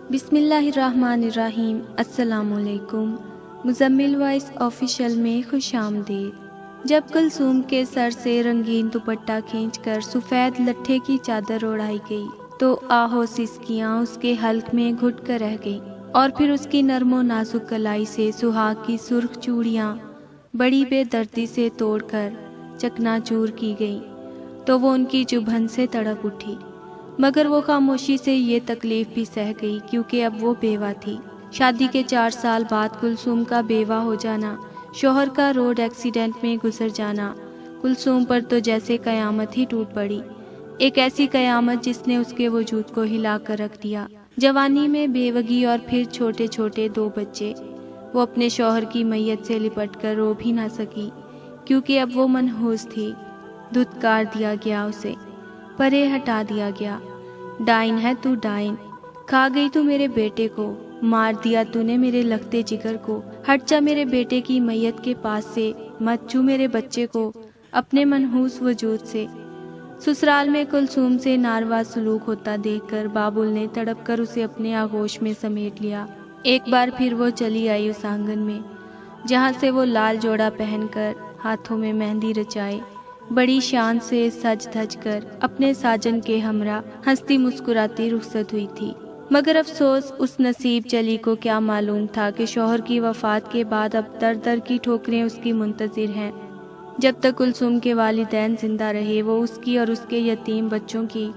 بسم اللہ الرحمن الرحیم۔ السلام علیکم۔ مزمل وائس آفیشیل میں خوش آمدید۔ جب کلثوم کے سر سے رنگین دوپٹہ کھینچ کر سفید لٹھے کی چادر اڑائی گئی تو آہو سسکیاں اس کے حلق میں گھٹ کر رہ گئیں، اور پھر اس کی نرم و نازک کلائی سے سہاگ کی سرخ چوڑیاں بڑی بے دردی سے توڑ کر چکنا چور کی گئیں تو وہ ان کی چبھن سے تڑپ اٹھی، مگر وہ خاموشی سے یہ تکلیف بھی سہ گئی کیونکہ اب وہ بیوہ تھی۔ شادی کے 4 سال بعد کلثوم کا بیوہ ہو جانا، شوہر کا روڈ ایکسیڈنٹ میں گزر جانا، کلثوم پر تو جیسے قیامت ہی ٹوٹ پڑی، ایک ایسی قیامت جس نے اس کے وجود کو ہلا کر رکھ دیا۔ جوانی میں بیوگی اور پھر چھوٹے چھوٹے 2 بچے، وہ اپنے شوہر کی میت سے لپٹ کر رو بھی نہ سکی کیونکہ اب وہ منحوس تھی۔ دھتکار دیا گیا اسے، پرے ہٹا دیا گیا۔ ڈائن ہے تو ڈائن، کھا گئی تو میرے بیٹے کو، مار دیا تو نے میرے لگتے جگر کو، ہٹ جا میرے بیٹے کی میت کے پاس سے، مت چھو میرے بچے کو اپنے منحوس وجود سے۔ سسرال میں کلثوم سے ناروا سلوک ہوتا دیکھ کر بابل نے تڑپ کر اسے اپنے آغوش میں سمیٹ لیا۔ ایک بار پھر وہ چلی آئی اس آنگن میں جہاں سے وہ لال جوڑا پہن کر، ہاتھوں میں مہندی رچائے، بڑی شان سے سج دھج کر اپنے ساجن کے ہمراہ ہنستی مسکراتی رخصت ہوئی تھی۔ مگر افسوس اس نصیب چلی کو کیا معلوم تھا کہ شوہر کی وفات کے بعد اب در در کی ٹھوکریں اس کی منتظر ہیں۔ جب تک کلثوم کے والدین زندہ رہے وہ اس کی اور اس کے یتیم بچوں کی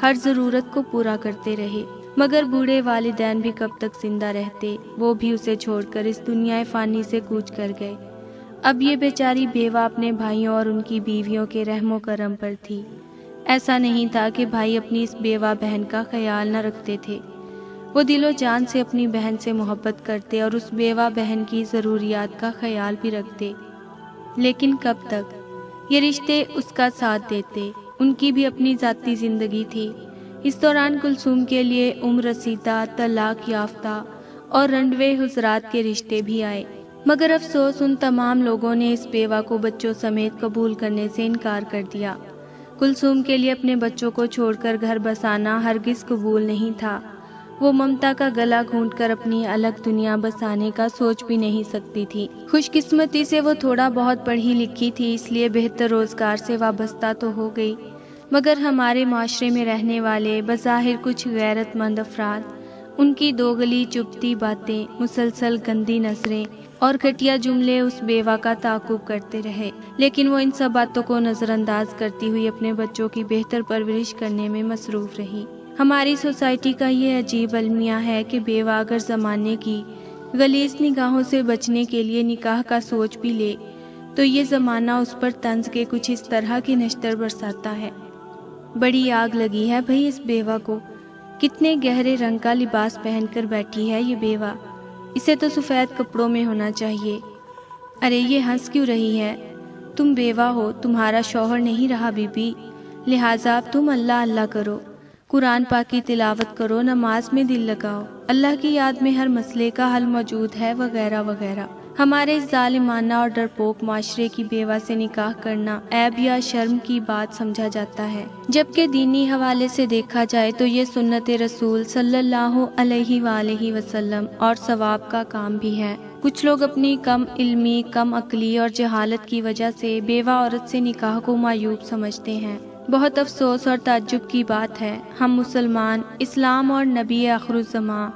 ہر ضرورت کو پورا کرتے رہے، مگر بوڑھے والدین بھی کب تک زندہ رہتے، وہ بھی اسے چھوڑ کر اس دنیا فانی سے کوچ کر گئے۔ اب یہ بیچاری بیوہ اپنے بھائیوں اور ان کی بیویوں کے رحم و کرم پر تھی۔ ایسا نہیں تھا کہ بھائی اپنی اس بیوہ بہن کا خیال نہ رکھتے تھے، وہ دل و جان سے اپنی بہن سے محبت کرتے اور اس بیوہ بہن کی ضروریات کا خیال بھی رکھتے، لیکن کب تک یہ رشتے اس کا ساتھ دیتے؟ ان کی بھی اپنی ذاتی زندگی تھی۔ اس دوران کلثوم کے لیے عمر رسیدہ، طلاق یافتہ اور رنڈوے حضرات کے رشتے بھی آئے، مگر افسوس ان تمام لوگوں نے اس بیوہ کو بچوں سمیت قبول کرنے سے انکار کر دیا۔ کلثوم کے لیے اپنے بچوں کو چھوڑ کر گھر بسانا ہرگز قبول نہیں تھا۔ وہ ممتا کا گلا گھونٹ کر اپنی الگ دنیا بسانے کا سوچ بھی نہیں سکتی تھی۔ خوش قسمتی سے وہ تھوڑا بہت پڑھی لکھی تھی، اس لیے بہتر روزگار سے وابستہ تو ہو گئی، مگر ہمارے معاشرے میں رہنے والے بظاہر کچھ غیرت مند افراد، ان کی دوغلی چبھتی باتیں، مسلسل گندی نظریں اور گھٹیا جملے اس بیوہ کا تعاقب کرتے رہے، لیکن وہ ان سب باتوں کو نظر انداز کرتی ہوئی اپنے بچوں کی بہتر پرورش کرنے میں مصروف رہی۔ ہماری سوسائٹی کا یہ عجیب المیہ ہے کہ بیوہ اگر زمانے کی غلیظ نگاہوں سے بچنے کے لیے نکاح کا سوچ بھی لے تو یہ زمانہ اس پر طنز کے کچھ اس طرح کی نشتر برساتا ہے۔ بڑی آگ لگی ہے بھئی اس بیوہ کو، کتنے گہرے رنگ کا لباس پہن کر بیٹھی ہے یہ بیوہ، اسے تو سفید کپڑوں میں ہونا چاہیے۔ ارے یہ ہنس کیوں رہی ہے؟ تم بیوہ ہو، تمہارا شوہر نہیں رہا بی بی، لہٰذا اب تم اللہ اللہ کرو، قرآن پاک کی تلاوت کرو، نماز میں دل لگاؤ، اللہ کی یاد میں ہر مسئلے کا حل موجود ہے، وغیرہ وغیرہ۔ ہمارے اس ظالمانہ اور ڈرپوک معاشرے کی بیوہ سے نکاح کرنا عیب یا شرم کی بات سمجھا جاتا ہے، جبکہ دینی حوالے سے دیکھا جائے تو یہ سنت رسول صلی اللہ علیہ وآلہ وسلم اور ثواب کا کام بھی ہے۔ کچھ لوگ اپنی کم علمی، کم عقلی اور جہالت کی وجہ سے بیوہ عورت سے نکاح کو معیوب سمجھتے ہیں۔ بہت افسوس اور تعجب کی بات ہے، ہم مسلمان اسلام اور نبی آخر الزماں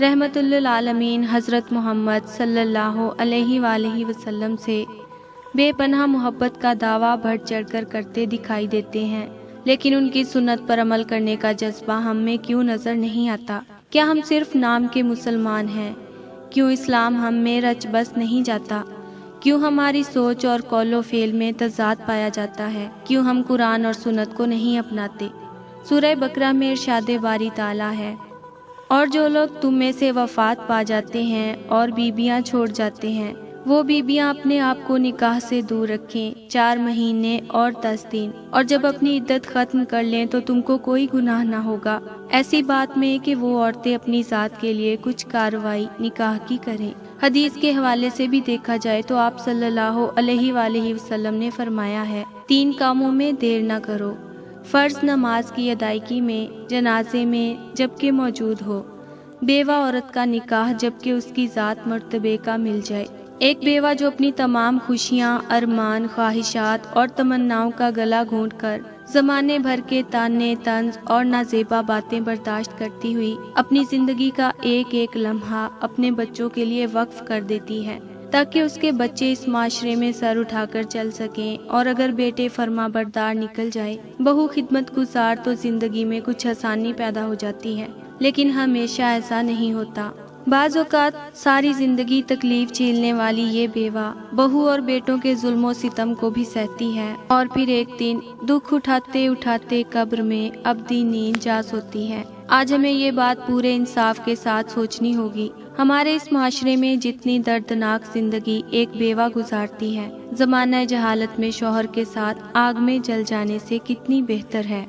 رحمت للعالمین حضرت محمد صلی اللہ علیہ وآلہ وسلم سے بے پناہ محبت کا دعویٰ بڑھ چڑھ کر کرتے دکھائی دیتے ہیں، لیکن ان کی سنت پر عمل کرنے کا جذبہ ہم میں کیوں نظر نہیں آتا؟ کیا ہم صرف نام کے مسلمان ہیں؟ کیوں اسلام ہم میں رچ بس نہیں جاتا؟ کیوں ہماری سوچ اور قول و فعل میں تضاد پایا جاتا ہے؟ کیوں ہم قرآن اور سنت کو نہیں اپناتے؟ سورہ بقرہ میں ارشاد باری تعالیٰ ہے، اور جو لوگ تم میں سے وفات پا جاتے ہیں اور بیبیاں چھوڑ جاتے ہیں، وہ بیبیاں اپنے آپ کو نکاح سے دور رکھیں 4 مہینے اور 10 دن، اور جب اپنی عدت ختم کر لیں تو تم کو کوئی گناہ نہ ہوگا ایسی بات میں کہ وہ عورتیں اپنی ذات کے لیے کچھ کارروائی نکاح کی کریں۔ حدیث کے حوالے سے بھی دیکھا جائے تو آپ صلی اللہ علیہ وآلہ وسلم نے فرمایا ہے، 3 کاموں میں دیر نہ کرو، فرض نماز کی ادائیگی میں، جنازے میں جبکہ موجود ہو، بیوہ عورت کا نکاح جبکہ اس کی ذات مرتبے کا مل جائے۔ ایک بیوہ جو اپنی تمام خوشیاں، ارمان، خواہشات اور تمناؤں کا گلا گھونٹ کر زمانے بھر کے طعنے، طنز اور نازیبا باتیں برداشت کرتی ہوئی اپنی زندگی کا ایک ایک لمحہ اپنے بچوں کے لیے وقف کر دیتی ہے تاکہ اس کے بچے اس معاشرے میں سر اٹھا کر چل سکیں، اور اگر بیٹے فرما بردار نکل جائے، بہو خدمت گزار، تو زندگی میں کچھ آسانی پیدا ہو جاتی ہے۔ لیکن ہمیشہ ایسا نہیں ہوتا۔ بعض اوقات ساری زندگی تکلیف جھیلنے والی یہ بیوہ بہو اور بیٹوں کے ظلم و ستم کو بھی سہتی ہے، اور پھر ایک دن دکھ اٹھاتے اٹھاتے قبر میں ابدی نیند جا سوتی ہے۔ آج ہمیں یہ بات پورے انصاف کے ساتھ سوچنی ہوگی۔ ہمارے اس معاشرے میں جتنی دردناک زندگی ایک بیوہ گزارتی ہے، زمانہ جہالت میں شوہر کے ساتھ آگ میں جل جانے سے کتنی بہتر ہے۔